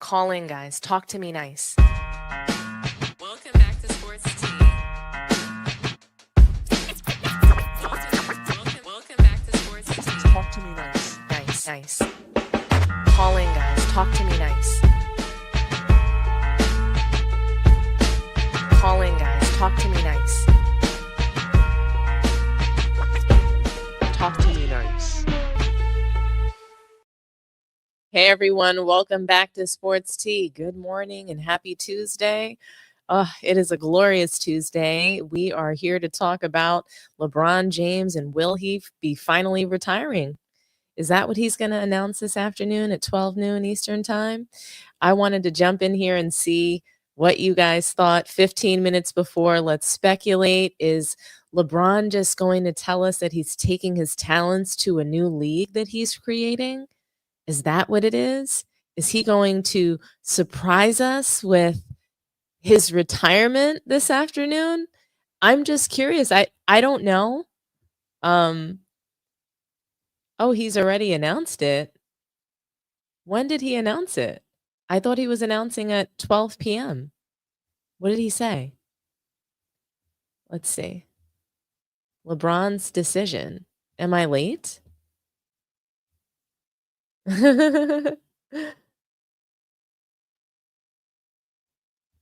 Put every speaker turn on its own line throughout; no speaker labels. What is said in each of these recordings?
Calling, guys. Talk to me nice.
Welcome back to Sports Tea. Welcome back to Sports Tea.
Talk to me nice.
Nice. Calling, guys. Talk to me nice. Calling, guys. Talk to me nice.
Talk to me nice.
Hey everyone, welcome back to Sports Tea. Good morning and happy Tuesday. It is a glorious Tuesday. We are here to talk about LeBron James and will he be finally retiring? Is that what he's going to announce this afternoon at 12 noon Eastern time? I wanted to jump in here and see what you guys thought 15 minutes before. Let's speculate. Is LeBron just going to tell us that he's taking his talents to a new league that he's creating? Is that what it is? Is he going to surprise us with his retirement this afternoon? I'm just curious. I don't know. Oh, he's already announced it. When did he announce it? I thought he was announcing at 12 p.m. What did he say? Let's see. LeBron's decision. Am I late?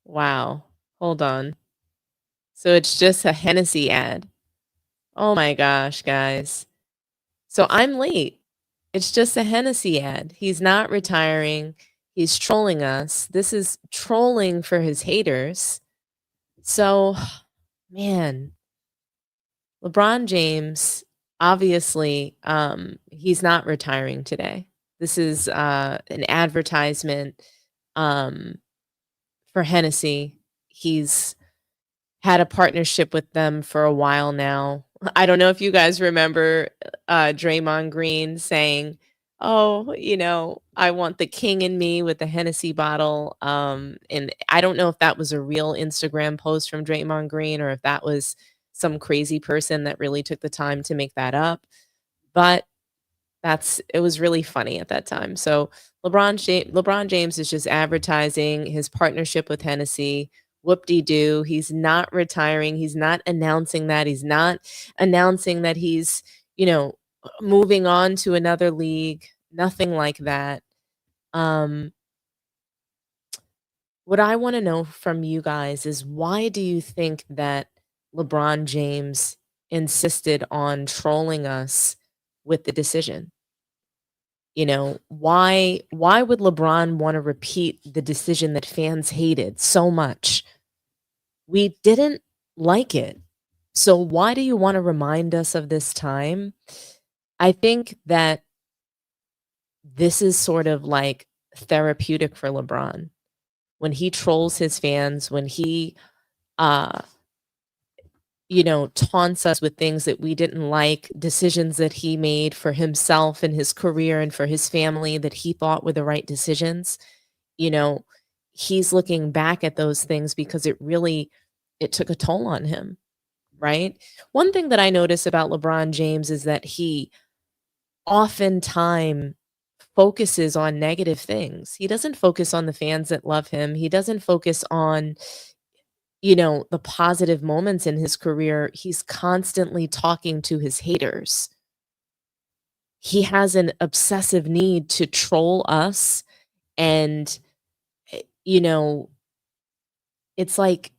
Wow. Hold on. So it's just a Hennessy ad. Oh my gosh, guys. So I'm late. It's just a Hennessy ad. He's not retiring. He's trolling us. This is trolling for his haters. So, man, LeBron James, obviously, he's not retiring today. This is an advertisement for Hennessy. He's had a partnership with them for a while now. I don't know if you guys remember Draymond Green saying, "Oh, I want the king in me," with the Hennessy bottle. And I don't know if that was a real Instagram post from Draymond Green or if that was some crazy person that really took the time to make that up. But it was really funny at that time. So LeBron James is just advertising his partnership with Hennessy. Whoop-de-doo. He's not retiring. He's not announcing that. He's not announcing that he's, moving on to another league. Nothing like that. What I want to know from you guys is, why do you think that LeBron James insisted on trolling us with the decision? Why would LeBron want to repeat the decision that fans hated so much? We didn't like it. So why do you want to remind us of this time? I think that this is sort of like therapeutic for LeBron. When he trolls his fans, when he taunts us with things that we didn't like, decisions that he made for himself and his career and for his family that he thought were the right decisions. He's looking back at those things because it took a toll on him, right? One thing that I notice about LeBron James is that he oftentimes focuses on negative things. He doesn't focus on the fans that love him. He doesn't focus on the positive moments in his career. He's constantly talking to his haters. He has an obsessive need to troll us. And, it's like,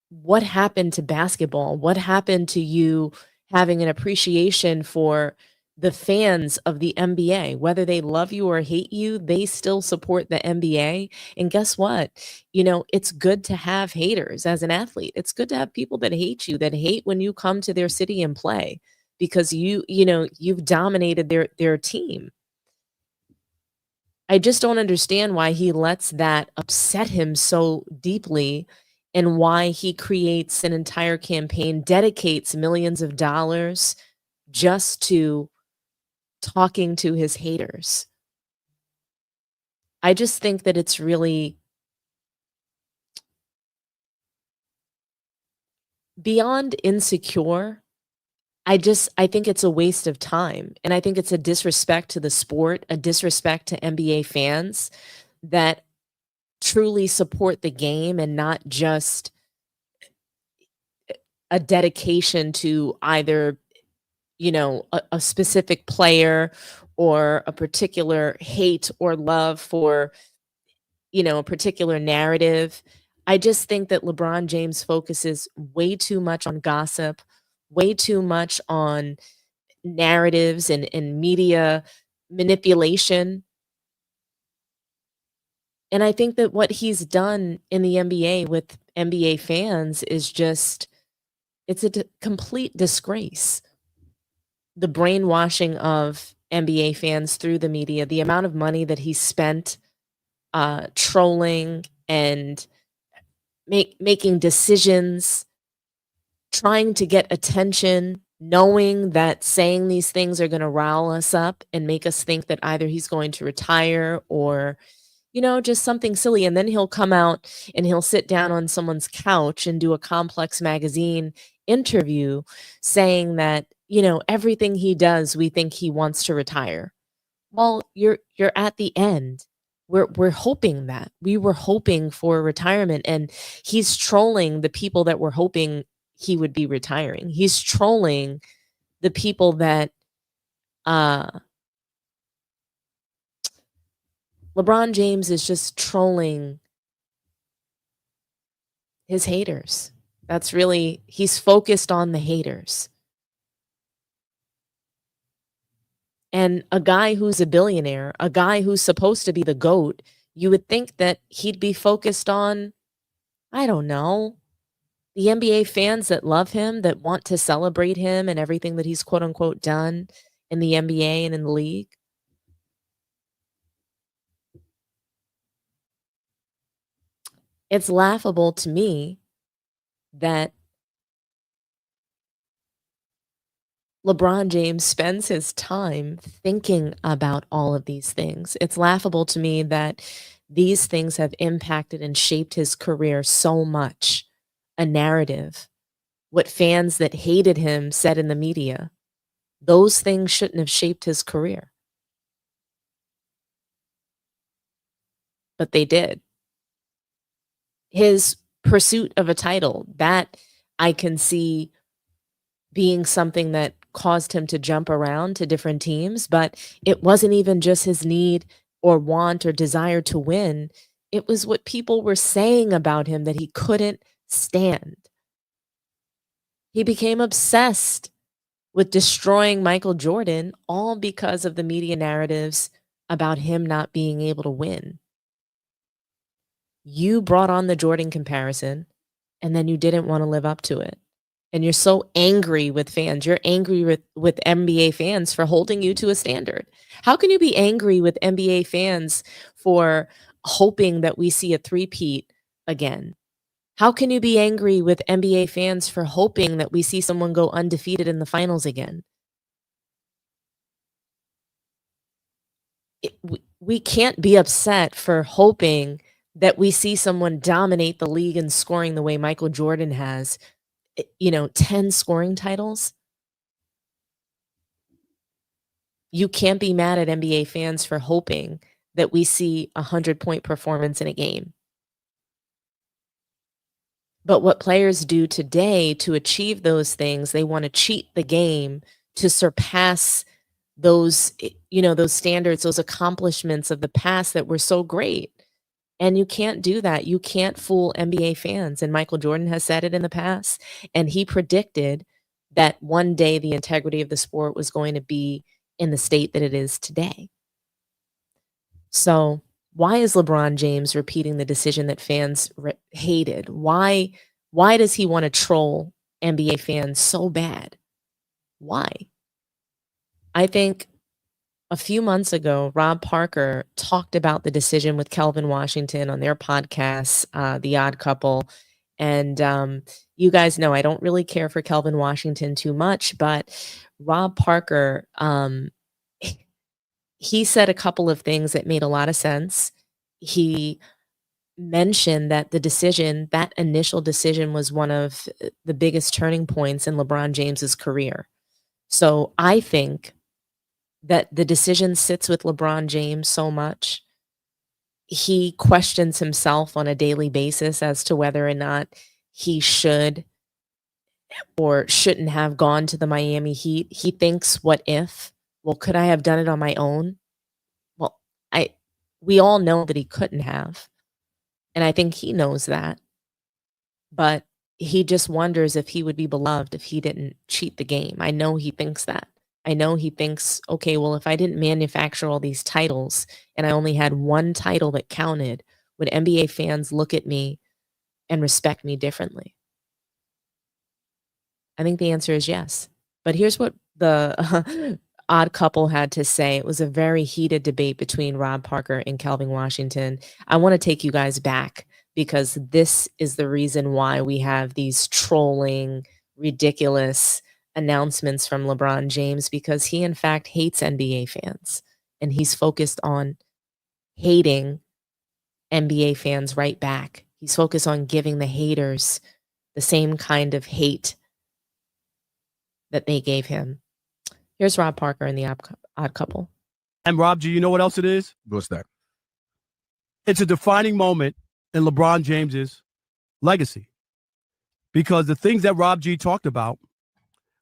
what happened to basketball? What happened to you having an appreciation for the fans of the NBA? Whether they love you or hate you, they still support the NBA. And guess what? It's good to have haters as an athlete. It's good to have people that hate you, that hate when you come to their city and play, because you've dominated their team. I just don't understand why he lets that upset him so deeply, and why he creates an entire campaign, dedicates millions of dollars just to talking to his haters. I just think that it's really beyond insecure. I think it's a waste of time, and I think it's a disrespect to the sport, a disrespect to NBA fans that truly support the game and not just a dedication to either, a specific player or a particular hate or love for, a particular narrative. I just think that LeBron James focuses way too much on gossip, way too much on narratives and media manipulation. And I think that what he's done in the NBA with NBA fans is just it's a complete disgrace. The brainwashing of NBA fans through the media, the amount of money that he spent trolling and making decisions, trying to get attention, knowing that saying these things are going to rile us up and make us think that either he's going to retire or, just something silly. And then he'll come out and he'll sit down on someone's couch and do a Complex magazine interview saying that, everything he does, we think he wants to retire. Well, you're at the end. We're hoping that. We were hoping for retirement, and he's trolling the people that were hoping he would be retiring. He's trolling the people that LeBron James is just trolling his haters. He's focused on the haters. And a guy who's a billionaire, a guy who's supposed to be the GOAT, you would think that he'd be focused on, I don't know, the NBA fans that love him, that want to celebrate him and everything that he's quote unquote done in the NBA and in the league. It's laughable to me that LeBron James spends his time thinking about all of these things. It's laughable to me that these things have impacted and shaped his career so much. A narrative, what fans that hated him said in the media, those things shouldn't have shaped his career. But they did. His pursuit of a title, that I can see being something that caused him to jump around to different teams, but it wasn't even just his need or want or desire to win. It was what people were saying about him that he couldn't stand. He became obsessed with destroying Michael Jordan, all because of the media narratives about him not being able to win. You brought on the Jordan comparison, and then you didn't want to live up to it. And you're so angry with fans. You're angry with NBA fans for holding you to a standard. How can you be angry with NBA fans for hoping that we see a three-peat again? How can you be angry with NBA fans for hoping that we see someone go undefeated in the finals again? We can't be upset for hoping that we see someone dominate the league in scoring the way Michael Jordan has, 10 scoring titles. You can't be mad at NBA fans for hoping that we see a 100-point performance in a game. But what players do today to achieve those things, they want to cheat the game to surpass those, those standards, those accomplishments of the past that were so great. And you can't do that. You can't fool NBA fans. And Michael Jordan has said it in the past. And he predicted that one day the integrity of the sport was going to be in the state that it is today. So why is LeBron James repeating the decision that fans hated? Why does he want to troll NBA fans so bad? Why? I think a few months ago, Rob Parker talked about the decision with Kelvin Washington on their podcast, The Odd Couple. And you guys know I don't really care for Kelvin Washington too much, but Rob Parker, he said a couple of things that made a lot of sense. He mentioned that that initial decision was one of the biggest turning points in LeBron James's career. So I think that the decision sits with LeBron James so much. He questions himself on a daily basis as to whether or not he should or shouldn't have gone to the Miami Heat. He thinks, what if? Well, could I have done it on my own? Well, we all know that he couldn't have. And I think he knows that. But he just wonders if he would be beloved if he didn't cheat the game. I know he thinks that. I know he thinks, okay, well, if I didn't manufacture all these titles and I only had one title that counted, would NBA fans look at me and respect me differently? I think the answer is yes. But here's what the odd couple had to say. It was a very heated debate between Rob Parker and Calvin Washington. I want to take you guys back because this is the reason why we have these trolling, ridiculous announcements from LeBron James, because he, in fact, hates NBA fans. And he's focused on hating NBA fans right back. He's focused on giving the haters the same kind of hate that they gave him. Here's Rob Parker in the odd couple.
And Rob G, you know what else it is?
What's that?
It's a defining moment in LeBron James's legacy. Because the things that Rob G talked about,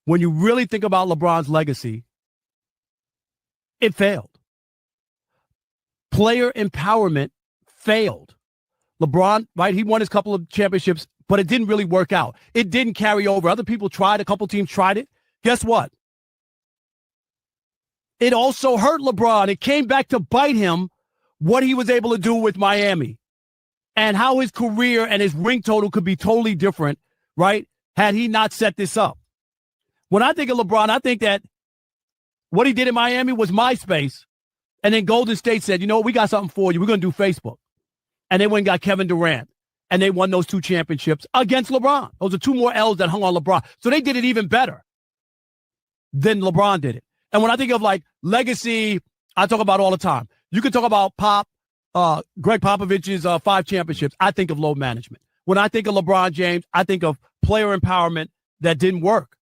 when you really think about LeBron's legacy, it failed. Player empowerment failed. LeBron, right, he won his couple of championships, but it didn't really work out. It didn't carry over. Other people tried. A couple teams tried it. Guess what? It also hurt LeBron. It came back to bite him what he was able to do with Miami and how his career and his ring total could be totally different, right, had he not set this up. When I think of LeBron, I think that what he did in Miami was MySpace, and then Golden State said, you know what, we got something for you. We're going to do Facebook. And they went and got Kevin Durant, and they won those 2 championships against LeBron. Those are 2 more L's that hung on LeBron. So they did it even better than LeBron did it. And when I think of, like, legacy, I talk about all the time. You can talk about Greg Popovich's 5 championships. I think of load management. When I think of LeBron James, I think of player empowerment that didn't work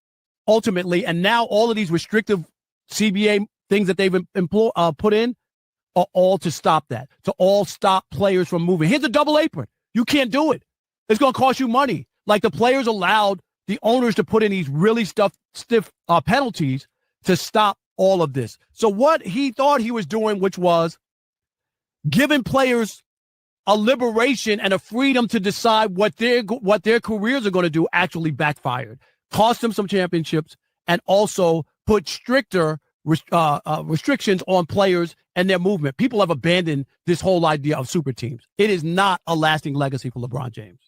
ultimately. And now all of these restrictive CBA things that they've put in are all to stop that, to all stop players from moving. Here's a double apron. You can't do it. It's going to cost you money. Like, the players allowed the owners to put in these really stiff penalties to stop all of this. So what he thought he was doing, which was giving players a liberation and a freedom to decide what their careers are going to do, actually backfired. Cost them some championships and also put stricter restrictions on players and their movement. People have abandoned this whole idea of super teams. It is not a lasting legacy for LeBron James.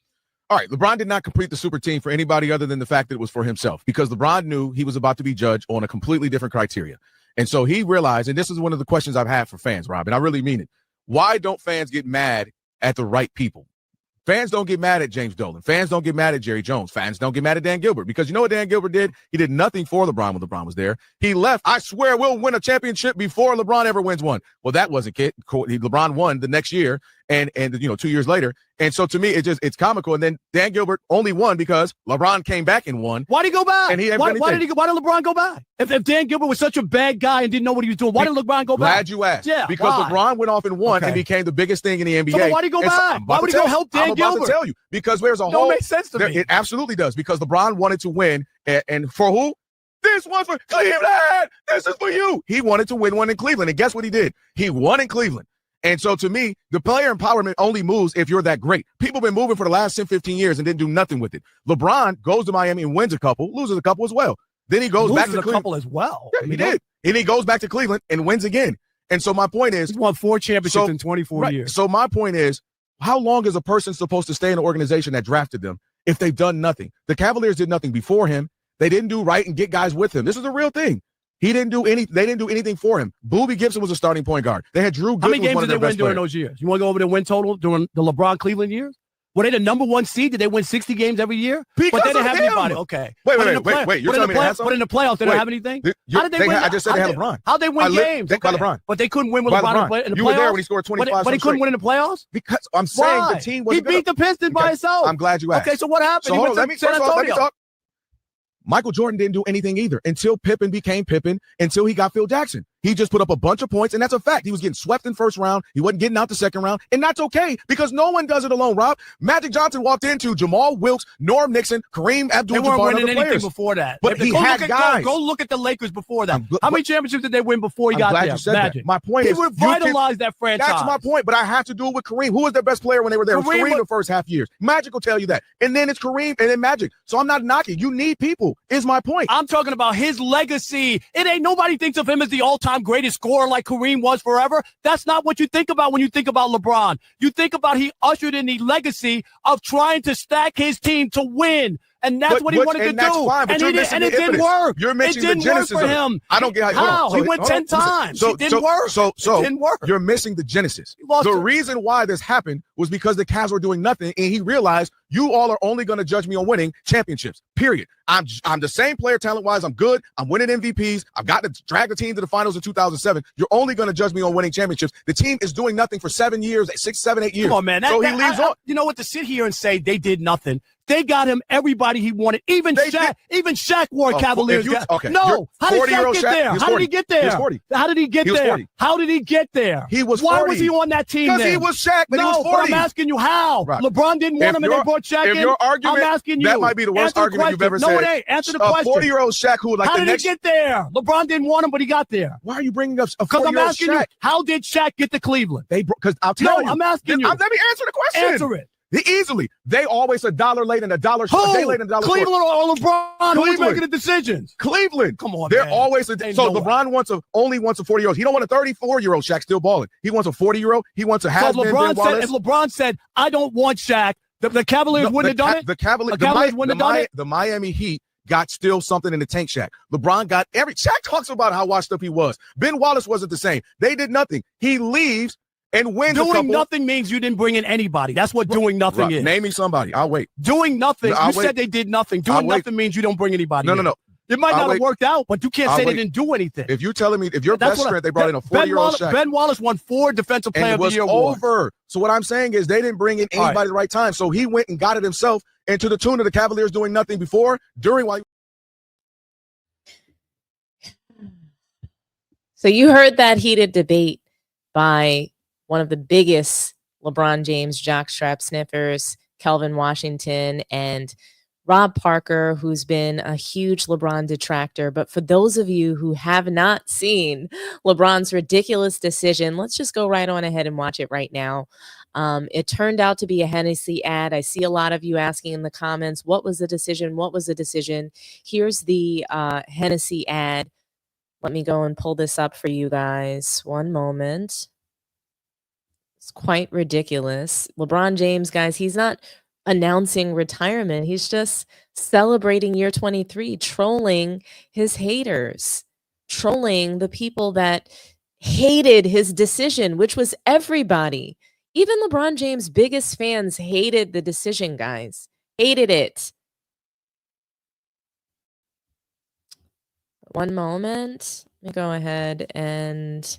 All right, LeBron did not complete the super team for anybody other than the fact that it was for himself, because LeBron knew he was about to be judged on a completely different criteria. And so he realized, and this is one of the questions I've had for fans, Rob, and I really mean it. Why don't fans get mad at the right people? Fans don't get mad at James Dolan. Fans don't get mad at Jerry Jones. Fans don't get mad at Dan Gilbert, because you know what Dan Gilbert did? He did nothing for LeBron when LeBron was there. He left. I swear we'll win a championship before LeBron ever wins one. Well, that wasn't it. LeBron won the next year and 2 years later. And so to me, it's comical. And then Dan Gilbert only won because LeBron came back and won.
Why did he go back?
And
why did LeBron go back? If Dan Gilbert was such a bad guy and didn't know what he was doing, why did LeBron go back?
Glad you asked.
Yeah,
because
why?
LeBron went off and won and became the biggest thing in the NBA.
So why did he go back? Why would he go help Dan Gilbert?
I'm about to tell you. Because there's a whole...
Don't make sense to me.
It absolutely does, because LeBron wanted to win. And for who? This one's for Cleveland. This is for you. He wanted to win one in Cleveland. And guess what he did? He won in Cleveland. And so to me, the player empowerment only moves if you're that great. People have been moving for the last 10, 15 years and didn't do nothing with it. LeBron goes to Miami and wins a couple, loses a couple as well. Then he goes back to Cleveland.
A couple as well.
Yeah, he did. And he goes back to Cleveland and wins again. And so my point is,
he's won 4 championships in 24 years.
So my point is, how long is a person supposed to stay in an organization that drafted them if they've done nothing? The Cavaliers did nothing before him. They didn't do right and get guys with him. This is a real thing. He didn't do any. They didn't do anything for him. Boobie Gibson was a starting point guard. They had Drew Gooden.
How many games did they win during
players.
those years? You want to go over the win total during the LeBron Cleveland years? Were they the number 1 seed? Did they win 60 games every year?
Because
but they didn't have
him.
anybody. Okay.
Wait. You're telling me they had something?
But in the playoffs, they didn't have anything?
How did they win? I just said they had LeBron.
How'd they win games?
By LeBron.
But they couldn't win with LeBron in the playoffs?
You were there when he scored 25.
But he couldn't win in the playoffs?
Because I'm saying the team wasn't
He beat the Pistons by himself.
I'm glad you asked.
Okay, so what happened?
So hold on, let me talk. Michael Jordan didn't do anything either until Pippen became Pippen, until he got Phil Jackson. He just put up a bunch of points, and that's a fact. He was getting swept in first round. He wasn't getting out the second round, and that's okay because no one does it alone, Rob. Magic Johnson walked into Jamal Wilkes, Norm Nixon, Kareem Abdul-Jabbar,
They weren't winning anything
players
before that.
But he had guys.
Go look at the Lakers before that. How many championships did they win before he got
glad
there?
you said
Magic.
that. My point is,
he revitalized that franchise.
That's my point, but I have to do it with Kareem. Who was their best player when they were there? It was Kareem the first half years. Magic will tell you that. And then it's Kareem and then Magic. So I'm not knocking. You need people, is my point.
I'm talking about his legacy. It ain't nobody thinks of him as the all-time greatest scorer like Kareem was forever. That's not what you think about when you think about LeBron. You think about he ushered in the legacy of trying to stack his team to win. And that's what he wanted to do.
Fine,
and it didn't work.
You're mentioning the genesis
for him.
I don't get
how. He went 10 times. It didn't work.
So
it didn't work.
You're missing the genesis. The reason why this happened was because the Cavs were doing nothing, and he realized you all are only going to judge me on winning championships, period. I'm the same player talent-wise. I'm good. I'm winning MVPs. I've got to drag the team to the finals in 2007. You're only going to judge me on winning championships. The team is doing nothing for 7 years, 6, 7, 8 years.
Come on, man.
So he leaves on.
You know what? To sit here and say they did nothing. They got him everybody he wanted. Even Shaq wore Cavaliers.
Okay.
No. How did Shaq get there? How did he get there?
He was 40.
How did he get there?
40.
How did he get there?
He was 40.
Why was he on that team then?
Because he was Shaq, but he was 40.
But I'm asking you how. Right. LeBron didn't want him and they brought Shaq in.
Your argument,
I'm asking you.
That might be the worst argument you've ever said.
No, it ain't. Answer the question.
A 40-year-old Shaq who would like
how
the next.
How did he get there? LeBron didn't want him, but he got there.
Why are you bringing up a 40-year-old Shaq?
Because I'm asking you, how did Shaq get to Cleveland?
Because I'll tell you.
No, I'm asking you.
Let me answer the question.
Answer it.
Easily. They always a dollar late and a dollar short. A day late and a dollar short.
Cleveland or LeBron? Who's making the decisions?
Cleveland.
Come on,
They're
man.
always LeBron only wants a 40-year-old. He don't want a 34-year-old Shaq still balling. He wants a 40-year-old. He wants a has-been Ben Wallace.
If LeBron said, I don't want Shaq, the Cavaliers wouldn't have done it?
The Cavaliers wouldn't have done it? The Miami Heat got still something in the tank, Shaq. LeBron got Shaq talks about how washed up he was. Ben Wallace wasn't the same. They did nothing. He leaves and wins.
Doing nothing means you didn't bring in anybody. That's what doing nothing is.
Name me somebody. I'll wait.
Doing nothing. You said they did nothing. Doing nothing means you don't bring anybody in.
No.
It might not have worked out, but you can't say they didn't do anything.
If you're telling me, if your best friend, they brought in a 40-year-old Shaq.
Ben Wallace won 4 Defensive Player of the Year awards.
Over. So what I'm saying is they didn't bring in anybody at the right time. So he went and got it himself, and to the tune of the Cavaliers doing nothing before, during, while.
So you heard that heated debate by one of the biggest LeBron James jockstrap sniffers, Kelvin Washington, and Rob Parker, who's been a huge LeBron detractor. But for those of you who have not seen LeBron's ridiculous decision, let's just go right on ahead and watch it right now. It turned out to be a Hennessy ad. I see a lot of you asking in the comments, what was the decision? What was the decision? Here's the Hennessy ad. Let me go and pull this up for you guys. One moment. It's quite ridiculous. LeBron James, guys, he's not announcing retirement. He's just celebrating year 23, trolling his haters, trolling the people that hated his decision, which was everybody. Even LeBron James' biggest fans hated the decision, guys. Hated it. One moment. Let me go ahead and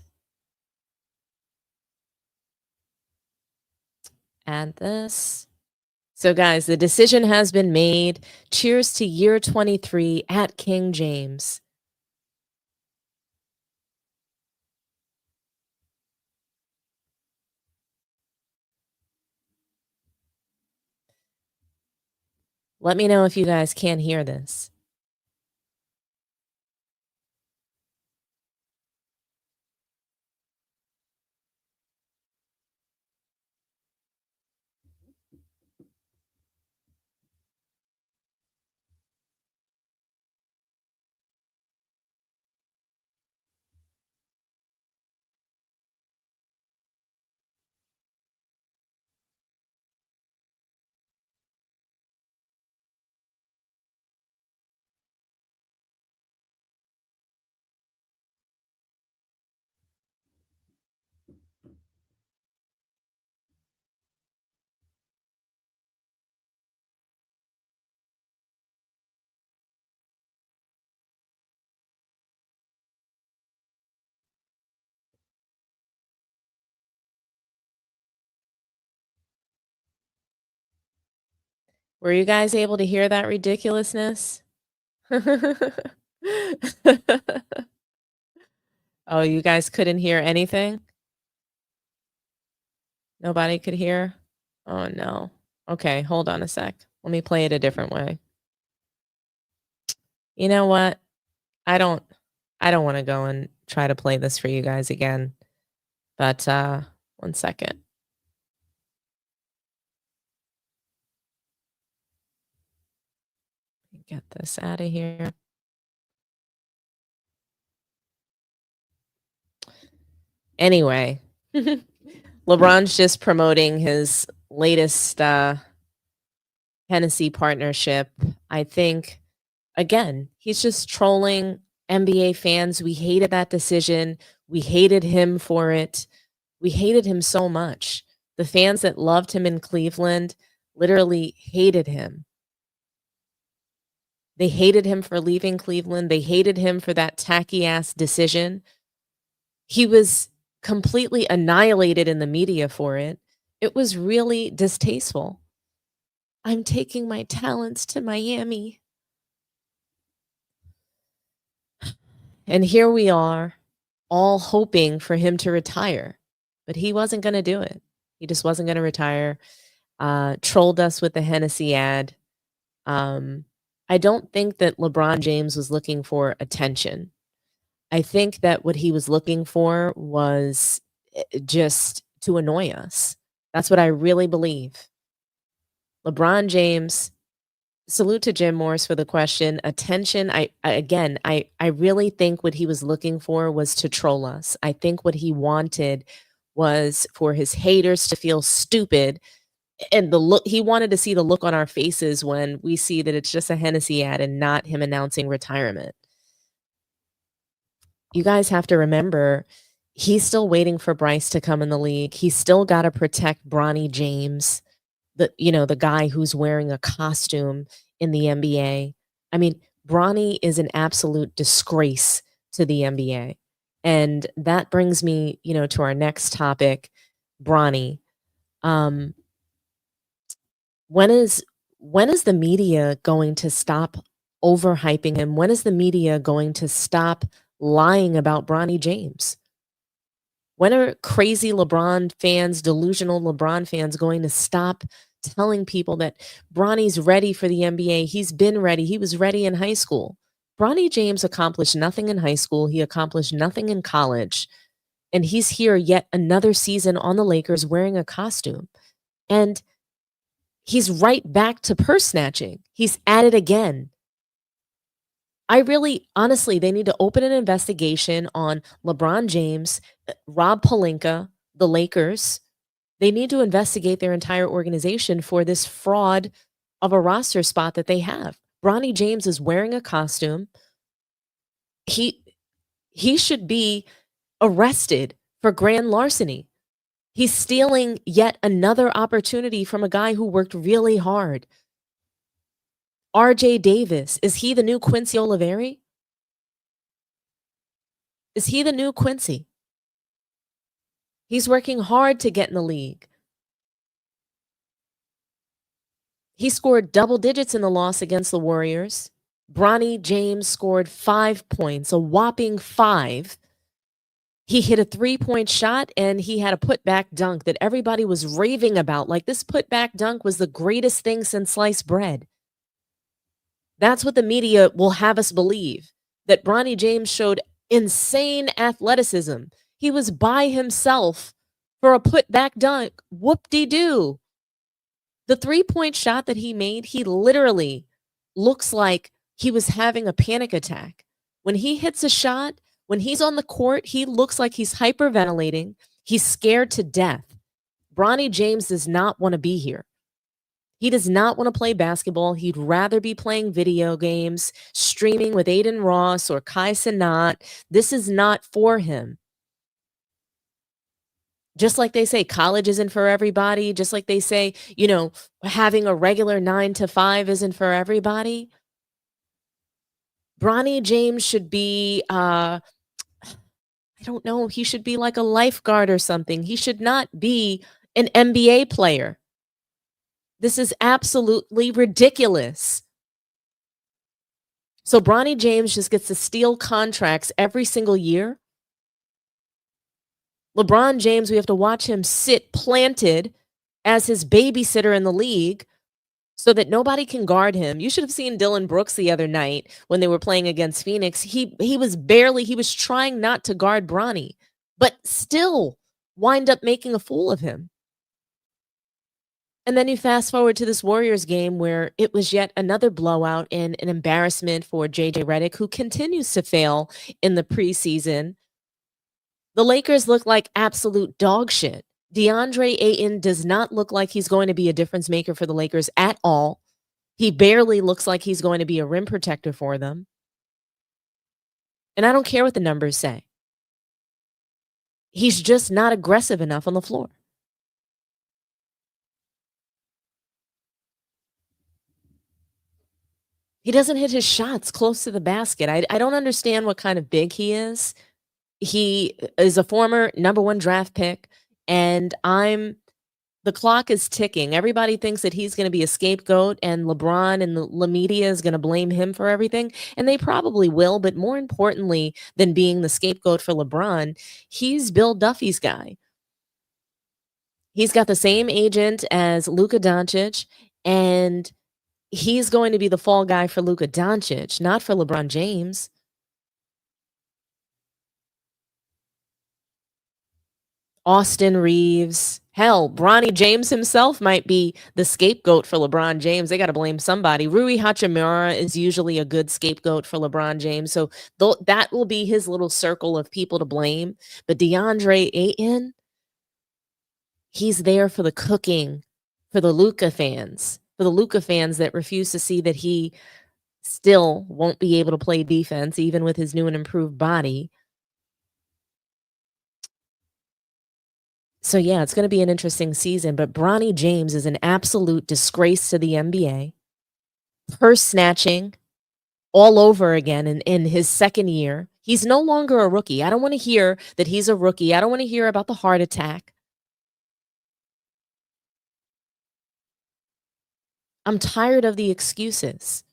add this. So guys, the decision has been made. Cheers to year 23 at King James. Let me know if you guys can hear this. Were you guys able to hear that ridiculousness? Oh, you guys couldn't hear anything? Nobody could hear? Oh, no. Okay, hold on a sec. Let me play it a different way. You know what? I don't want to go and try to play this for you guys again. But 1 second. Get this out of here. Anyway, LeBron's just promoting his latest Hennessy partnership. I think, again, he's just trolling NBA fans. We hated that decision. We hated him for it. We hated him so much. The fans that loved him in Cleveland literally hated him. They hated him for leaving Cleveland. They hated him for that tacky ass decision. He was completely annihilated in the media for it. It was really distasteful. I'm taking my talents to Miami. And here we are, all hoping for him to retire. But he wasn't going to do it. He just wasn't going to retire. Trolled us with the Hennessy ad. I don't think that LeBron James was looking for attention. I think that what he was looking for was just to annoy us. That's what I really believe. LeBron James, salute to Jim Morris for the question. Attention, I really think what he was looking for was to troll us. I think what he wanted was for his haters to feel stupid. And the look, he wanted to see the look on our faces when we see that it's just a Hennessy ad and not him announcing retirement. You guys have to remember, he's still waiting for Bryce to come in the league. He's still got to protect Bronny James, the guy who's wearing a costume in the NBA. I mean, Bronny is an absolute disgrace to the NBA. And that brings me, to our next topic, Bronny. When is the media going to stop overhyping him? When is the media going to stop lying about Bronny James? When are crazy LeBron fans, delusional LeBron fans going to stop telling people that Bronny's ready for the NBA? He's been ready. He was ready in high school. Bronny James accomplished nothing in high school. He accomplished nothing in college. And he's here yet another season on the Lakers wearing a costume. And he's right back to purse snatching. He's at it again. Honestly, they need to open an investigation on LeBron James, Rob Pelinka, the Lakers. They need to investigate their entire organization for this fraud of a roster spot that they have. Bronny James is wearing a costume. He should be arrested for grand larceny. He's stealing yet another opportunity from a guy who worked really hard. RJ Davis, is he the new Quincy Oliveri? Is he the new Quincy? He's working hard to get in the league. He scored double digits in the loss against the Warriors. Bronny James scored 5 points, a whopping 5. He hit a 3-point shot and he had a putback dunk that everybody was raving about. Like, this putback dunk was the greatest thing since sliced bread. That's what the media will have us believe, that Bronny James showed insane athleticism. He was by himself for a putback dunk. Whoop-de-doo. The 3-point shot that he made, he literally looks like he was having a panic attack. When he hits a shot, when he's on the court, he looks like he's hyperventilating. He's scared to death. Bronny James does not want to be here. He does not want to play basketball. He'd rather be playing video games, streaming with Aiden Ross or Kai Cenat. This is not for him. Just like they say, college isn't for everybody. Just like they say, having a regular 9 to 5 isn't for everybody. Bronny James should be, I don't know, he should be like a lifeguard or something. He should not be an NBA player. This is absolutely ridiculous. So Bronny James just gets to steal contracts every single year. LeBron James, we have to watch him sit planted as his babysitter in the league so that nobody can guard him. You should have seen Dylan Brooks the other night when they were playing against Phoenix. He was trying not to guard Bronny, but still wind up making a fool of him. And then you fast forward to this Warriors game where it was yet another blowout and an embarrassment for JJ Redick, who continues to fail in the preseason. The Lakers look like absolute dog shit. DeAndre Ayton does not look like he's going to be a difference maker for the Lakers at all. He barely looks like he's going to be a rim protector for them. And I don't care what the numbers say. He's just not aggressive enough on the floor. He doesn't hit his shots close to the basket. I don't understand what kind of big he is. He is a former number 1 draft pick, and the clock is ticking. Everybody thinks that he's going to be a scapegoat, and LeBron and the media is going to blame him for everything, and they probably will. But more importantly than being the scapegoat for LeBron, he's Bill Duffy's guy. He's got the same agent as Luka Doncic, and he's going to be the fall guy for Luka Doncic, not for LeBron James. Austin Reeves. Hell, Bronny James himself might be the scapegoat for LeBron James. They got to blame somebody. Rui Hachimura is usually a good scapegoat for LeBron James. So that will be his little circle of people to blame. But DeAndre Ayton, he's there for the cooking, for the Luka fans that refuse to see that he still won't be able to play defense, even with his new and improved body. So, yeah, it's going to be an interesting season, but Bronny James is an absolute disgrace to the NBA. Purse snatching all over again in his second year. He's no longer a rookie. I don't want to hear that he's a rookie. I don't want to hear about the heart attack. I'm tired of the excuses.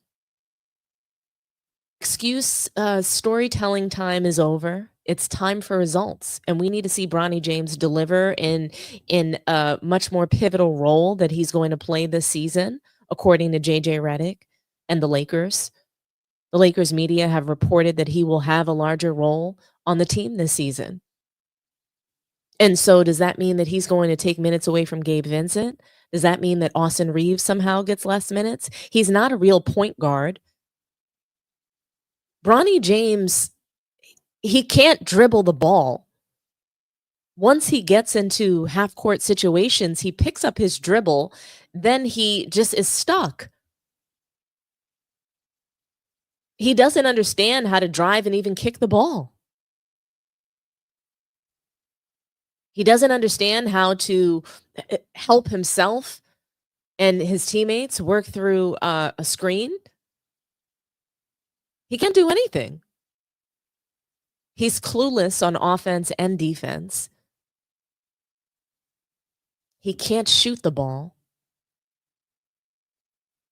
Storytelling time is over. It's time for results, and we need to see Bronny James deliver in a much more pivotal role that he's going to play this season, according to JJ Redick and the Lakers. The Lakers media have reported that he will have a larger role on the team this season. And so does that mean that he's going to take minutes away from Gabe Vincent? Does that mean that Austin Reeves somehow gets less minutes? He's not a real point guard. Bronny James, he can't dribble the ball. Once he gets into half-court situations, he picks up his dribble, then he just is stuck. He doesn't understand how to drive and even kick the ball. He doesn't understand how to help himself and his teammates work through a screen. He can't do anything. He's clueless on offense and defense. He can't shoot the ball.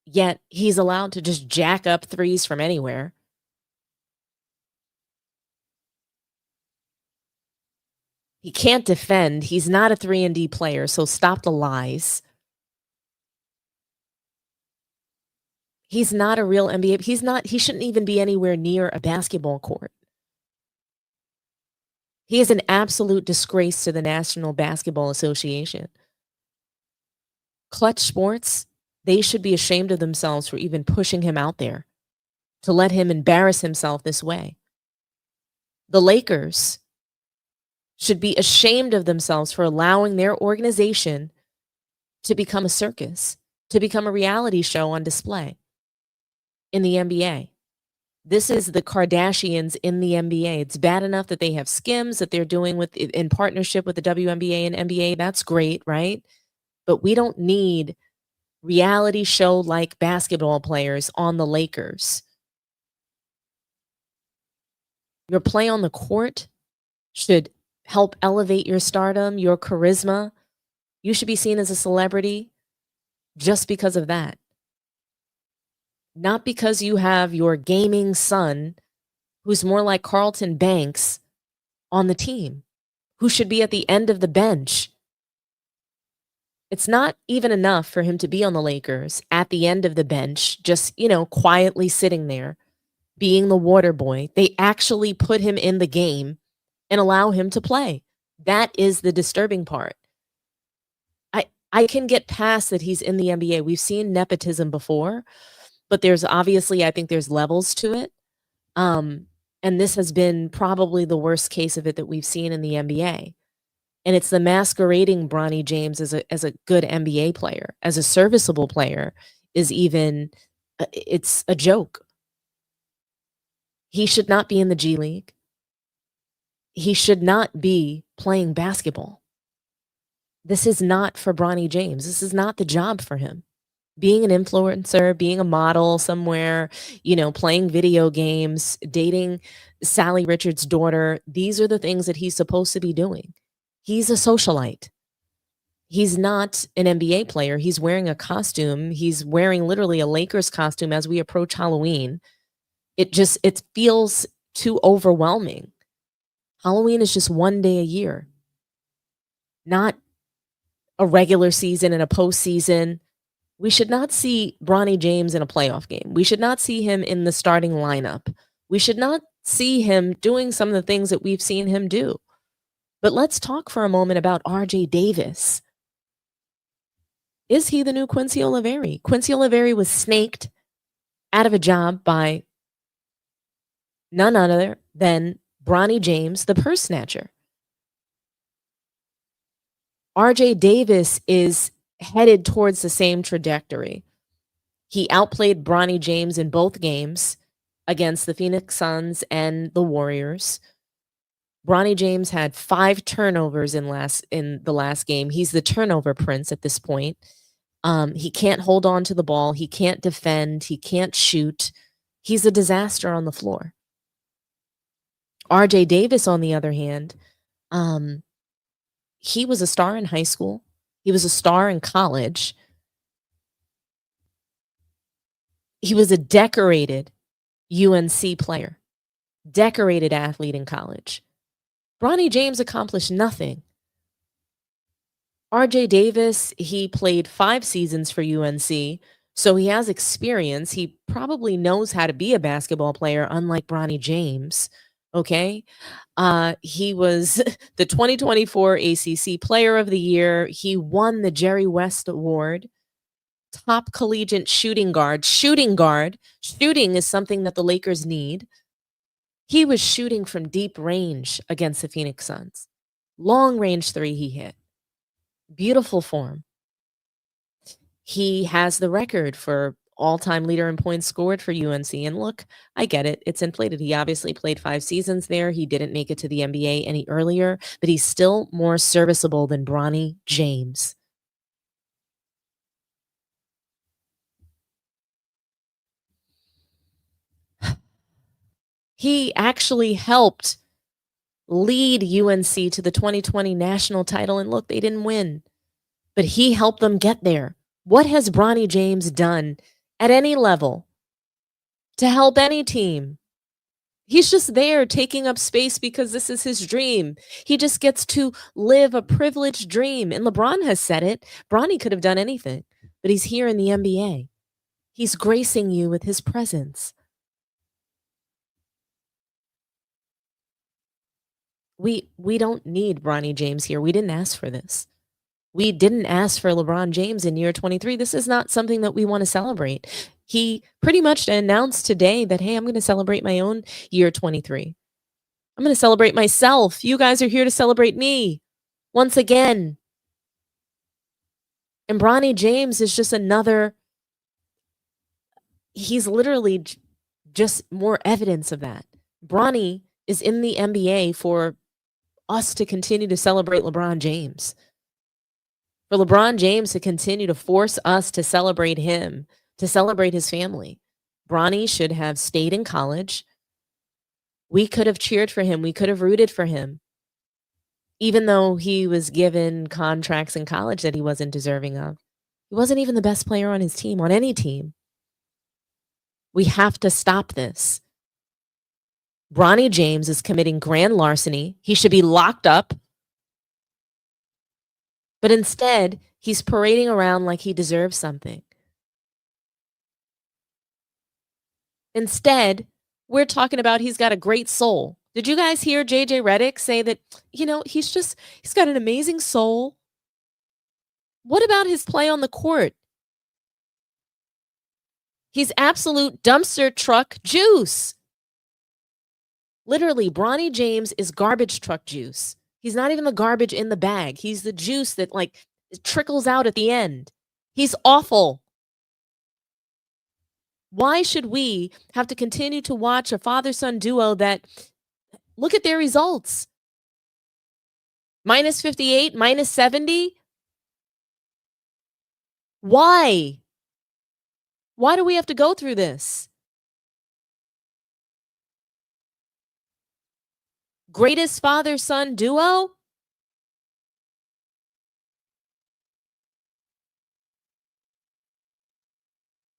Yet he's allowed to just jack up threes from anywhere. He can't defend. He's not a 3-and-D player, so stop the lies. He's not a real NBA. He shouldn't even be anywhere near a basketball court. He is an absolute disgrace to the National Basketball Association. Clutch Sports, they should be ashamed of themselves for even pushing him out there, to let him embarrass himself this way. The Lakers should be ashamed of themselves for allowing their organization to become a circus, to become a reality show on display in the NBA. This is the Kardashians in the NBA. It's bad enough that they have skims that they're doing in partnership with the WNBA and NBA. That's great, right? But we don't need reality show like basketball players on the Lakers. Your play on the court should help elevate your stardom, your charisma. You should be seen as a celebrity just because of that. not because you have your gaming son who's more like Carlton Banks on the team, who should be at the end of the bench. It's not even enough for him to be on the Lakers at the end of the bench, just, quietly sitting there, being the water boy. They actually put him in the game and allow him to play. That is the disturbing part. I can get past that he's in the NBA. We've seen nepotism before, but there's obviously, I think there's levels to it. And this has been probably the worst case of it that we've seen in the NBA. And it's the masquerading Bronny James as a good NBA player, as a serviceable player, is even, it's a joke. He should not be in the G League. He should not be playing basketball. This is not for Bronny James. This is not the job for him. Being an influencer, being a model somewhere, playing video games, dating Sally Richards' daughter, these are the things that he's supposed to be doing. He's a socialite. He's not an NBA player. He's wearing a costume. He's wearing literally a Lakers costume as we approach Halloween. It feels too overwhelming. Halloween is just one day a year, not a regular season and a postseason. We should not see Bronny James in a playoff game. We should not see him in the starting lineup. We should not see him doing some of the things that we've seen him do. But let's talk for a moment about RJ Davis. Is he the new Quincy Oliveri? Quincy Oliveri was snaked out of a job by none other than Bronny James, the purse snatcher. RJ Davis is headed towards the same trajectory. He outplayed Bronny James in both games against the Phoenix Suns and the Warriors. Bronny James had 5 turnovers in the last game. He's the turnover prince at this point. He can't hold on to the ball. He can't defend. He can't shoot. He's a disaster on the floor. RJ Davis, on the other hand, he was a star in high school. He was a star in college. He was a decorated UNC player, decorated athlete in college. Bronny James accomplished nothing. RJ Davis, he played 5 seasons for UNC, so he has experience. He probably knows how to be a basketball player, unlike Bronny James. Okay. He was the 2024 ACC Player of the Year. He won the Jerry West Award. Top collegiate shooting guard. Shooting is something that the Lakers need. He was shooting from deep range against the Phoenix Suns. Long range 3 he hit. Beautiful form. He has the record for all-time leader in points scored for UNC. And look, I get it. It's inflated. He obviously played 5 seasons there. He didn't make it to the NBA any earlier, but he's still more serviceable than Bronny James. He actually helped lead UNC to the 2020 national title. And look, they didn't win, but he helped them get there. What has Bronny James done at any level to help any team? He's just there taking up space because this is his dream. He just gets to live a privileged dream. And LeBron has said it. Bronny could have done anything, but he's here in the NBA. He's gracing you with his presence. We don't need Bronny James here. We didn't ask for this. We didn't ask for LeBron James in year 23. This is not something that we want to celebrate. He pretty much announced today that, hey, I'm going to celebrate my own year 23. I'm going to celebrate myself. You guys are here to celebrate me once again. And Bronny James is just another, he's literally just more evidence of that. Bronny is in the NBA for us to continue to celebrate LeBron James. For LeBron James to continue to force us to celebrate him, to celebrate his family. Bronny should have stayed in college. We could have cheered for him. We could have rooted for him. Even though he was given contracts in college that he wasn't deserving of. He wasn't even the best player on his team, on any team. We have to stop this. Bronny James is committing grand larceny. He should be locked up. But instead, he's parading around like he deserves something. Instead, we're talking about he's got a great soul. Did you guys hear JJ Redick say that, he's got an amazing soul? What about his play on the court? He's absolute dumpster truck juice. Literally, Bronny James is garbage truck juice. He's not even the garbage in the bag. He's the juice that trickles out at the end. He's awful. Why should we have to continue to watch a father-son duo that, look at their results? Minus 58, minus 70? Why? Why do we have to go through this? Greatest father-son duo?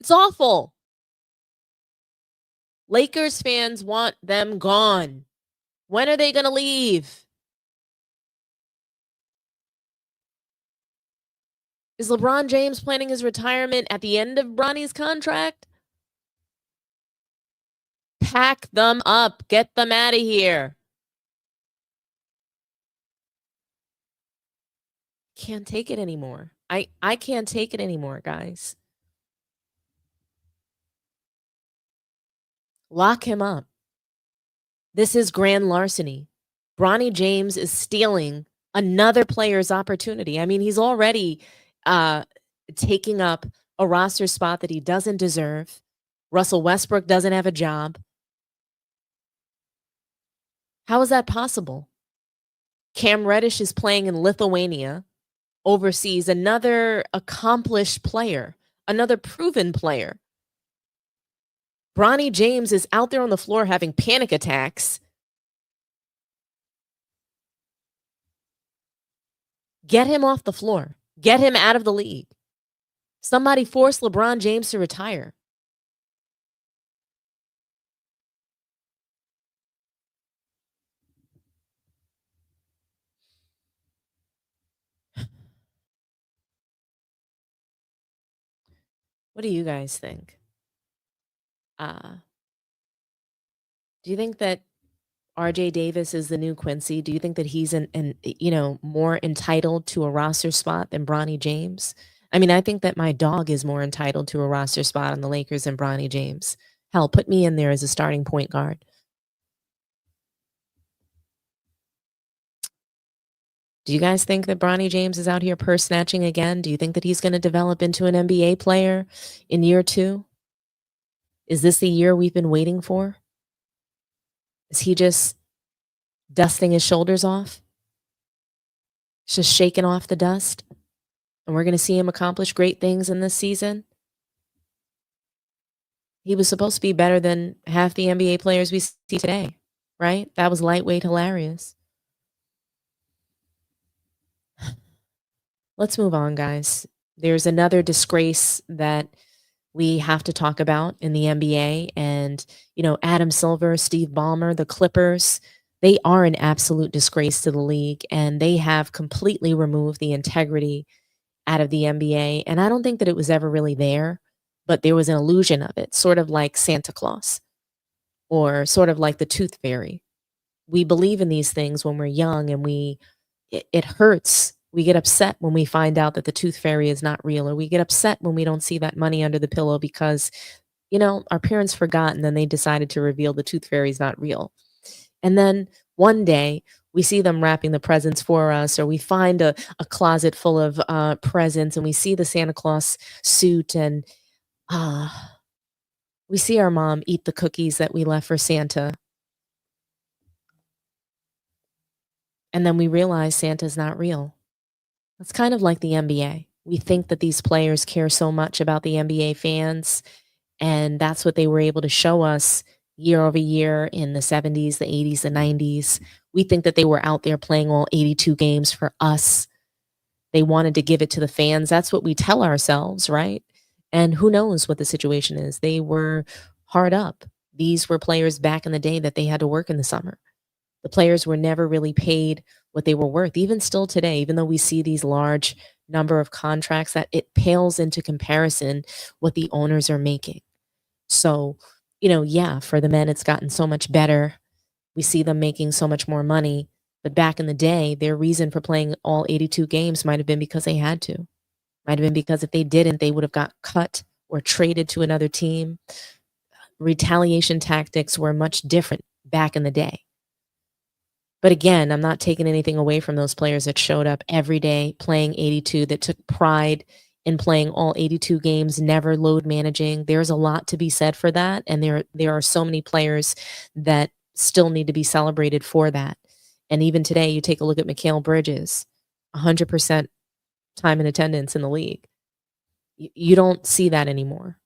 It's awful. Lakers fans want them gone. When are they going to leave? Is LeBron James planning his retirement at the end of Bronny's contract? Pack them up. Get them out of here. Can't take it anymore. I can't take it anymore, guys. Lock him up. This is grand larceny. Bronny James is stealing another player's opportunity. I mean, he's already taking up a roster spot that he doesn't deserve. Russell Westbrook doesn't have a job. How is that possible? Cam Reddish is playing in Lithuania overseas, another accomplished player, another proven player. Bronny James is out there on the floor having panic attacks. Get him off the floor. Get him out of the league. Somebody force LeBron James to retire. What do you guys think? Do you think that RJ Davis is the new Quincy? Do you think that he's more entitled to a roster spot than Bronny James? I mean, I think that my dog is more entitled to a roster spot on the Lakers than Bronny James. Hell, put me in there as a starting point guard. Do you guys think that Bronny James is out here purse snatching again? Do you think that he's going to develop into an NBA player in year 2? Is this the year we've been waiting for? Is he just dusting his shoulders off? Just shaking off the dust? And we're going to see him accomplish great things in this season? He was supposed to be better than half the NBA players we see today, right? That was lightweight hilarious. Let's move on, guys. There's another disgrace that we have to talk about in the NBA. And, Adam Silver, Steve Ballmer, the Clippers, they are an absolute disgrace to the league. And they have completely removed the integrity out of the NBA. And I don't think that it was ever really there, but there was an illusion of it, sort of like Santa Claus or sort of like the Tooth Fairy. We believe in these things when we're young, and it hurts. We get upset when we find out that the Tooth Fairy is not real, or we get upset when we don't see that money under the pillow because, our parents forgot and then they decided to reveal the Tooth Fairy is not real. And then one day we see them wrapping the presents for us, or we find a closet full of presents and we see the Santa Claus suit, and we see our mom eat the cookies that we left for Santa. And then we realize Santa's not real. It's kind of like the NBA. We think that these players care so much about the NBA fans, and that's what they were able to show us year over year in the 70s, the 80s, the 90s. We think that they were out there playing all 82 games for us. They wanted to give it to the fans. That's what we tell ourselves, right? And who knows what the situation is. They were hard up. These were players back in the day that they had to work in the summer. The players were never really paid what they were worth. Even still today, even though we see these large number of contracts, that it pales into comparison what the owners are making. So, yeah, for the men, it's gotten so much better. We see them making so much more money. But back in the day, their reason for playing all 82 games might have been because they had to. Might have been because if they didn't, they would have got cut or traded to another team. Retaliation tactics were much different back in the day. But again, I'm not taking anything away from those players that showed up every day playing 82, that took pride in playing all 82 games, never load managing. There's a lot to be said for that. And there are so many players that still need to be celebrated for that. And even today, you take a look at Mikal Bridges, 100% time and attendance in the league. You don't see that anymore.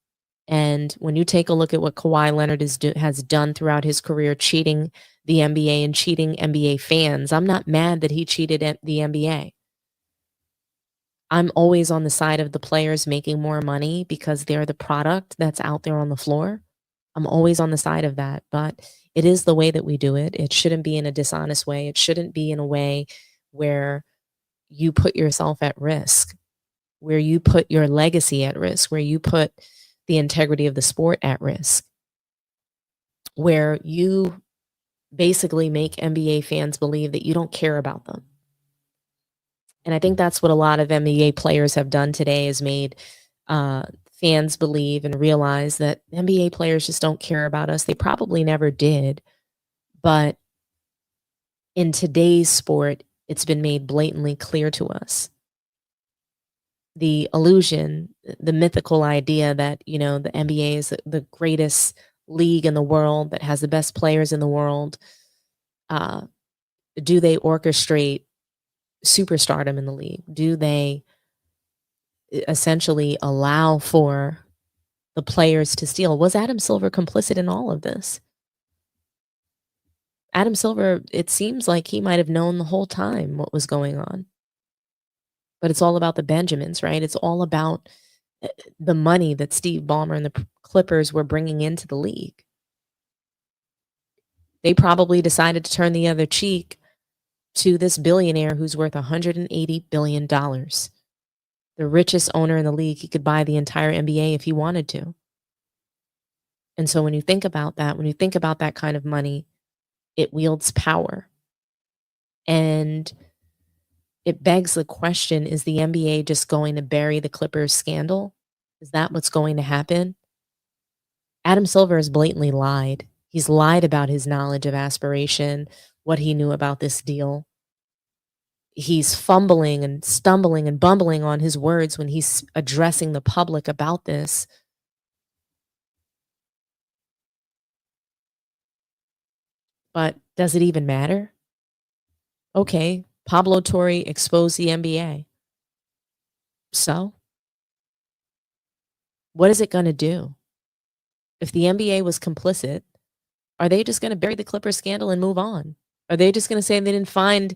And when you take a look at what Kawhi Leonard has done throughout his career, cheating the NBA and cheating NBA fans, I'm not mad that he cheated at the NBA. I'm always on the side of the players making more money because they're the product that's out there on the floor. I'm always on the side of that, but it is the way that we do it. It shouldn't be in a dishonest way. It shouldn't be in a way where you put yourself at risk, where you put your legacy at risk, where you put the integrity of the sport at risk, where you basically make NBA fans believe that you don't care about them. And I think that's what a lot of NBA players have done today, is made fans believe and realize that NBA players just don't care about us. They probably never did. But in today's sport, it's been made blatantly clear to us. The illusion, the mythical idea that, the NBA is the greatest league in the world, that has the best players in the world. Do they orchestrate superstardom in the league? Do they essentially allow for the players to steal? Was Adam Silver complicit in all of this? Adam Silver, it seems like he might have known the whole time what was going on. But it's all about the Benjamins, right? It's all about the money that Steve Ballmer and the Clippers were bringing into the league. They probably decided to turn the other cheek to this billionaire who's worth $180 billion. The richest owner in the league. He could buy the entire NBA if he wanted to. And so when you think about that kind of money, it wields power. And it begs the question, is the NBA just going to bury the Clippers scandal? Is that what's going to happen? Adam Silver has blatantly lied. He's lied about his knowledge of aspiration, what he knew about this deal. He's fumbling and stumbling and bumbling on his words when he's addressing the public about this. But does it even matter? Okay, Pablo Torre exposed the NBA. So, what is it going to do? If the NBA was complicit, are they just going to bury the Clippers scandal and move on? Are they just going to say they didn't find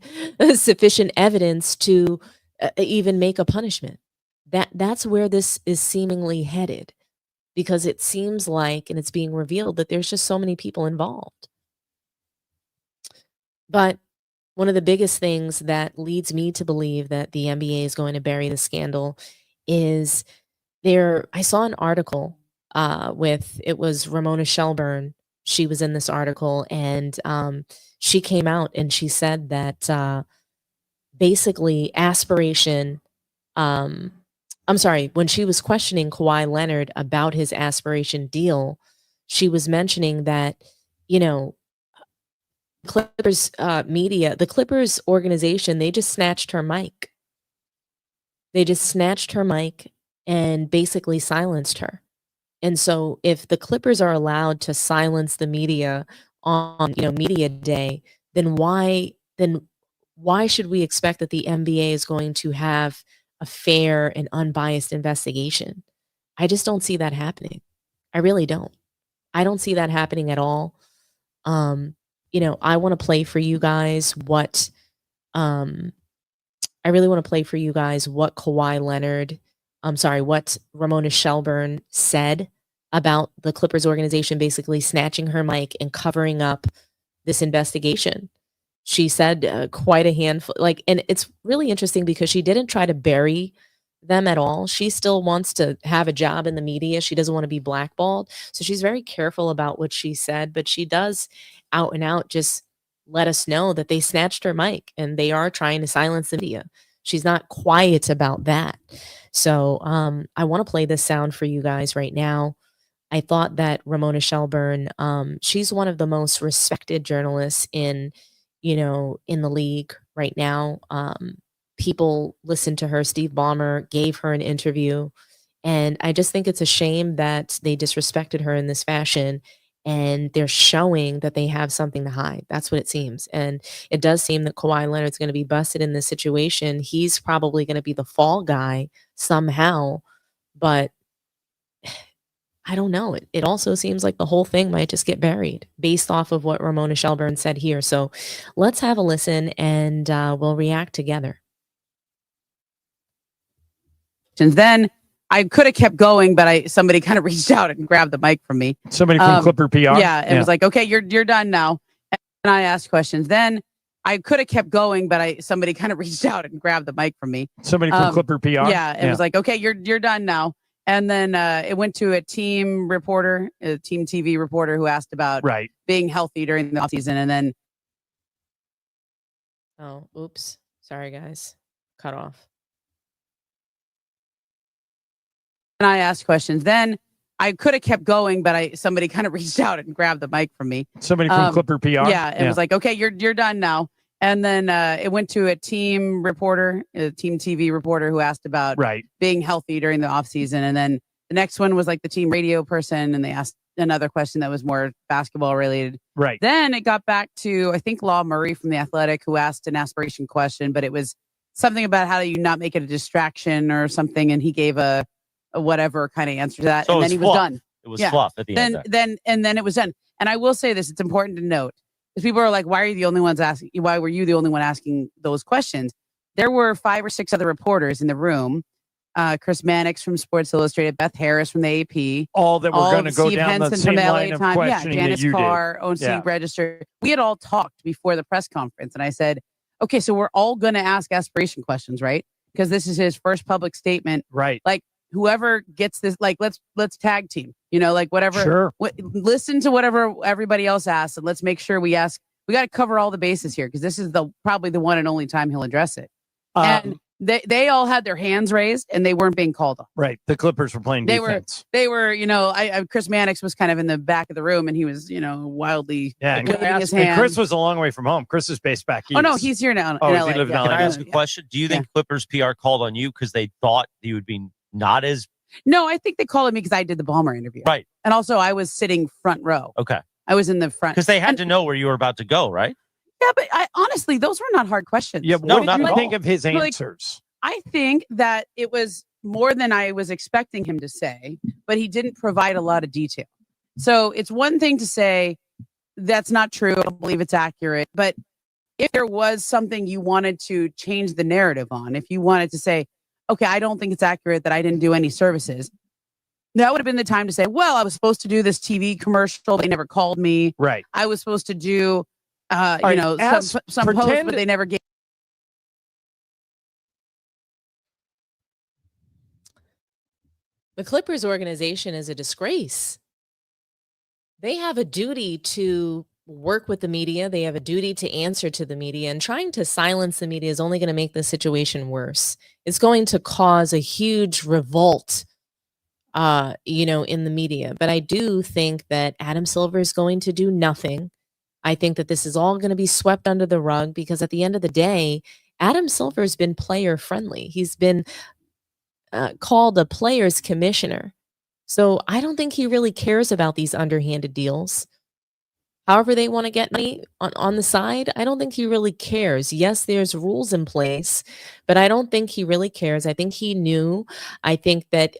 sufficient evidence to even make a punishment? That's where this is seemingly headed, because it seems like, and it's being revealed, that there's just so many people involved. But one of the biggest things that leads me to believe that the NBA is going to bury the scandal is I saw an article it was Ramona Shelburne. She was in this article, and she came out and she said that basically aspiration, I'm sorry, when she was questioning Kawhi Leonard about his aspiration deal, she was mentioning that, Clippers media, the Clippers organization, they just snatched her mic. They just snatched her mic and basically silenced her. And so if the Clippers are allowed to silence the media on, media day, then why should we expect that the NBA is going to have a fair and unbiased investigation? I just don't see that happening. I really don't. I don't see that happening at all. I want to play for you guys what I really want to play for you guys what what Ramona Shelburne said about the Clippers organization basically snatching her mic and covering up this investigation. She said quite a handful, and it's really interesting because she didn't try to bury them at all. She still wants to have a job in the media. She doesn't want to be blackballed. So she's very careful about what she said, but she does out and out just let us know that they snatched her mic and they are trying to silence the media. She's not quiet about that. So I want to play this sound for you guys right now. I thought that Ramona Shelburne, she's one of the most respected journalists in the league right now. People listen to her. Steve Ballmer gave her an interview. And I just think it's a shame that they disrespected her in this fashion. And they're showing that they have something to hide. That's what it seems. And it does seem that Kawhi Leonard's going to be busted in this situation. He's probably going to be the fall guy somehow. But I don't know. It also seems like the whole thing might just get buried based off of what Ramona Shelburne said here. So let's have a listen and we'll react together.
Then I could have kept going, but somebody kind of reached out and grabbed the mic from me.
Somebody from Clipper PR?
Yeah, and was like, okay, you're done now. And I asked questions. Then I could have kept going, but somebody kind of reached out and grabbed the mic from me.
Somebody from Clipper PR?
Yeah, and was like, okay, you're done now. And then it went to a team reporter, a team TV reporter who asked about being healthy during the offseason. And then.
Oh, oops. Sorry, guys. Cut off.
And I asked questions. Then I could have kept going, but somebody kind of reached out and grabbed the mic from me.
Somebody from Clipper PR?
Yeah, and was like, okay, you're done now. And then it went to a team reporter, a team TV reporter who asked about being healthy during the offseason. And then the next one was like the team radio person, and they asked another question that was more basketball related. Then it got back to, I think, Law Murray from The Athletic, who asked an aspiration question, but it was something about how do you not make it a distraction or something. And he gave a whatever kind of answer to that.
So
and then he was done.
It was fluff at the end.
Then it was done. And I will say this, it's important to note, because people are like, why were you the only one asking those questions? There were 5 or 6 other reporters in the room. Chris Mannix from Sports Illustrated, Beth Harris from the AP.
All that were going to go
Steve
down
Henson
the same
from the
line
LA
of
Times.
questioning
Janice
that you
Carr,
did.
OC Register. We had all talked before the press conference. And I said, okay, so we're all going to ask aspiration questions, right? Because this is his first public statement. Like, whoever gets this, like, let's tag team, like whatever.
Sure.
Listen to whatever everybody else asks, and let's make sure we got to cover all the bases here, because this is probably the one and only time he'll address it. And they all had their hands raised and they weren't being called on.
The Clippers were playing defense.
They were, Chris Mannix was kind of in the back of the room, and he was, wildly waving his hand.
And Chris was a long way from home. Chris is based back east.
Oh no, he's here now.
Oh,
in
does
LA.
he live in LA?
Can I ask a question? Do you think Clippers PR called on you because they thought you would be not as...
No, I think they called me because I did the Ballmer interview. And also I was sitting front row.
Okay.
I was in the front.
Because they had to know where you were about to go, right?
Yeah, but honestly, those were not hard questions.
Yeah, what did you think of his answers?
I think that it was more than I was expecting him to say, but he didn't provide a lot of detail. So it's one thing to say, that's not true, I don't believe it's accurate. But if there was something you wanted to change the narrative on, if you wanted to say, okay, I don't think it's accurate that I didn't do any services, that would have been the time to say, well, I was supposed to do this TV commercial. They never called me. I was supposed to do, some posts, but they never gave.
The Clippers organization is a disgrace. They have a duty to work with the media. They have a duty to answer to the media, and trying to silence the media is only going to make the situation worse. It's going to cause a huge revolt, in the media. But I do think that Adam Silver is going to do nothing. I think that this is all going to be swept under the rug, because at the end of the day, Adam Silver has been player friendly. He's been called a players commissioner. So I don't think he really cares about these underhanded deals. However they want to get money on the side, I don't think he really cares. Yes, there's rules in place, but I don't think he really cares. I think he knew. I think that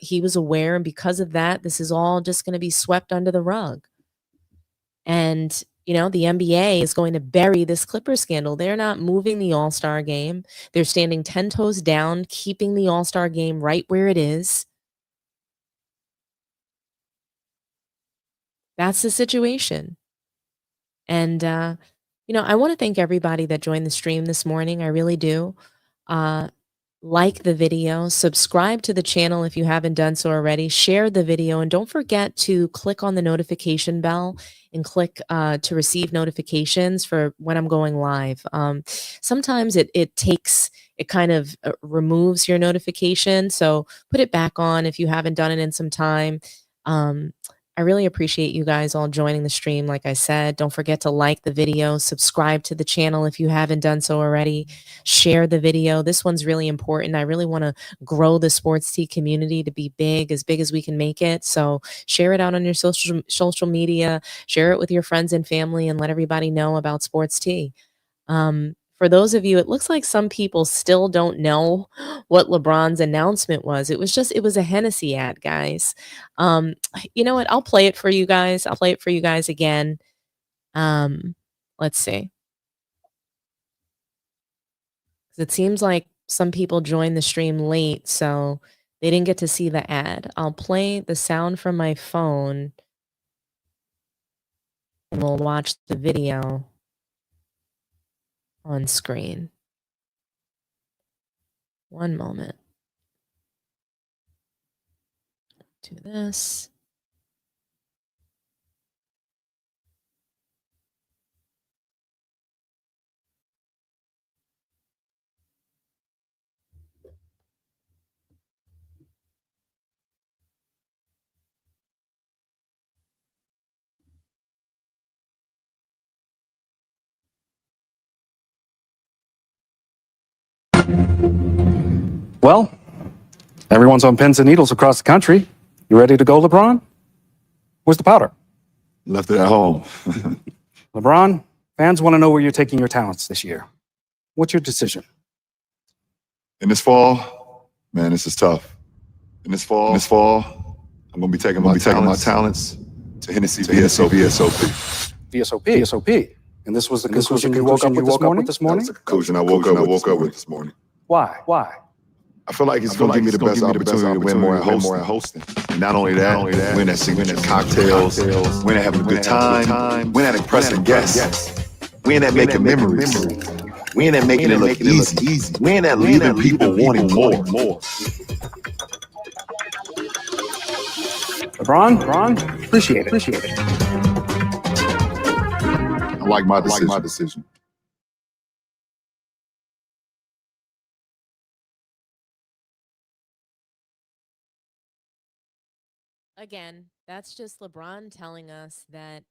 he was aware, and because of that, this is all just going to be swept under the rug. And, the NBA is going to bury this Clippers scandal. They're not moving the All-Star game. They're standing 10 toes down, keeping the All-Star game right where it is. that's the situation. And, I want to thank everybody that joined the stream this morning. I really do. Like the video, subscribe to the channel if you haven't done so already, share the video, and don't forget to click on the notification bell and click to receive notifications for when I'm going live. Sometimes it kind of removes your notification, so put it back on if you haven't done it in some time. I really appreciate you guys all joining the stream. Like I said, don't forget to like the video, subscribe to the channel if you haven't done so already, share the video. This one's really important. I really want to grow the sports tea community to be big as we can make it. So share it out on your social media, share it with your friends and family, and let everybody know about sports tea. For those of you, it looks like some people still don't know what LeBron's announcement was. It was a Hennessy ad, guys. You know what? I'll play it for you guys. I'll play it for you guys again. Let's see. 'Cause it seems like some people joined the stream late, so they didn't get to see the ad. I'll play the sound from my phone and we'll watch the video on screen. One moment. Do this.
Well, everyone's on pins and needles across the country. You ready to go, LeBron? Where's the powder?
Left it at home.
LeBron, fans want to know where you're taking your talents this year. What's your decision?
In this fall, man, this is tough. In this fall, I'm gonna be taking my talents to Hennessy VSOP.
VSOP. And this was the conclusion you woke up with this morning?
That's the conclusion I woke up with this morning.
Why?
I feel like it's gonna give me the best opportunity to win more at hosting. And not only that, win at signature cocktails, win at having a good time, win at impressing guests, win at making memories, win at making it look easy, win at leaving people wanting more.
LeBron, appreciate it.
I like my decision.
Again, that's just LeBron telling us that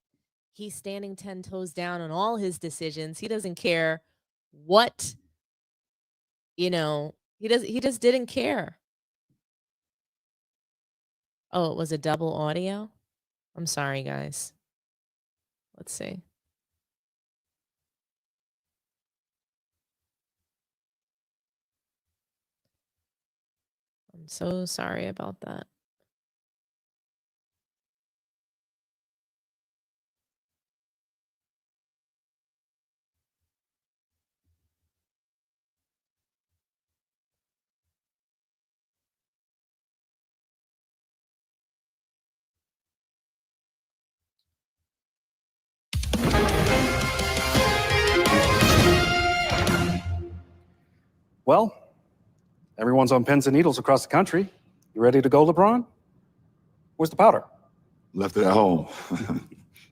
he's standing 10 toes down on all his decisions. He doesn't care what, he just didn't care. Oh, it was a double audio? I'm sorry, guys. Let's see. I'm so sorry about that.
Well, everyone's on pins and needles across the country. You ready to go, LeBron? Where's the powder?
Left it at home.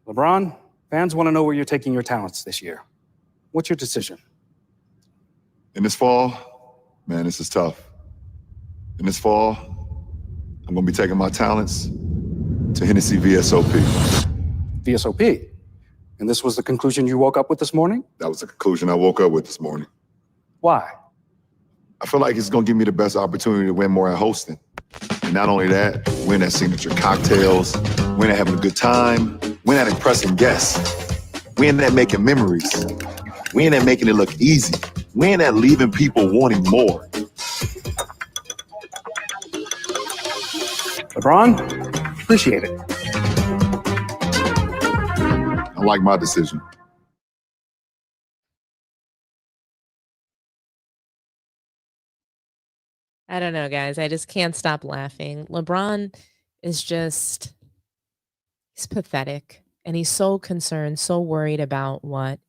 LeBron, fans want to know where you're taking your talents this year. What's your decision?
In this fall, man, this is tough. In this fall, I'm gonna be taking my talents to Hennessy VSOP.
VSOP. And this was the conclusion you woke up with this morning?
That was the conclusion I woke up with this morning.
Why?
I feel like it's gonna give me the best opportunity to win more at hosting. And not only that, win at signature cocktails, win at having a good time, win at impressing guests, win at making memories, win at making it look easy, win at leaving people wanting more.
LeBron, appreciate it.
I like my decision.
I don't know, guys. I just can't stop laughing. LeBron is just He's pathetic. And he's so concerned, so worried about what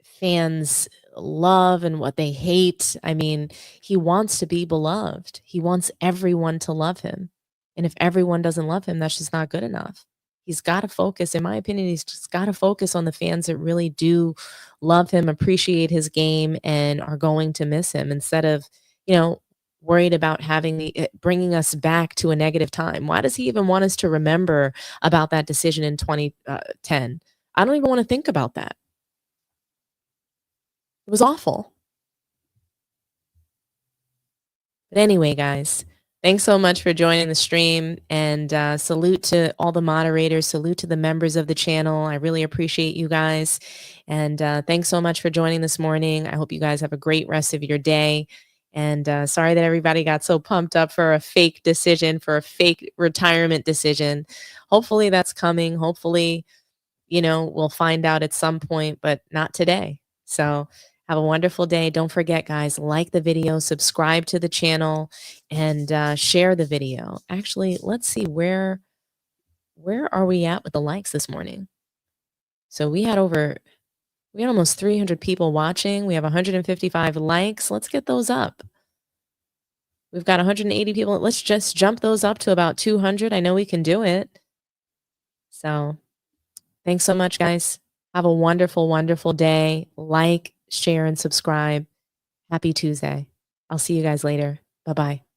fans love and what they hate. I mean, he wants to be beloved. He wants everyone to love him. And if everyone doesn't love him, that's just not good enough. He's got to focus, in my opinion, he's just got to focus on the fans that really do love him, appreciate his game, and are going to miss him instead of, worried about bringing us back to a negative time. Why does he even want us to remember about that decision in 2010? I don't even want to think about that. It was awful. But anyway, guys, thanks so much for joining the stream, and salute to all the moderators, salute to the members of the channel. I really appreciate you guys. And thanks so much for joining this morning. I hope you guys have a great rest of your day. And sorry that everybody got so pumped up for a fake decision, for a fake retirement decision. Hopefully that's coming. Hopefully, we'll find out at some point, but not today. So have a wonderful day. Don't forget, guys, like the video, subscribe to the channel, and share the video. Actually, let's see, where are we at with the likes this morning? So we had almost 300 people watching. We have 155 likes. Let's get those up. We've got 180 people. Let's just jump those up to about 200. I know we can do it. So thanks so much, guys. Have a wonderful, wonderful day. Like, share, and subscribe. Happy Tuesday. I'll see you guys later. Bye-bye.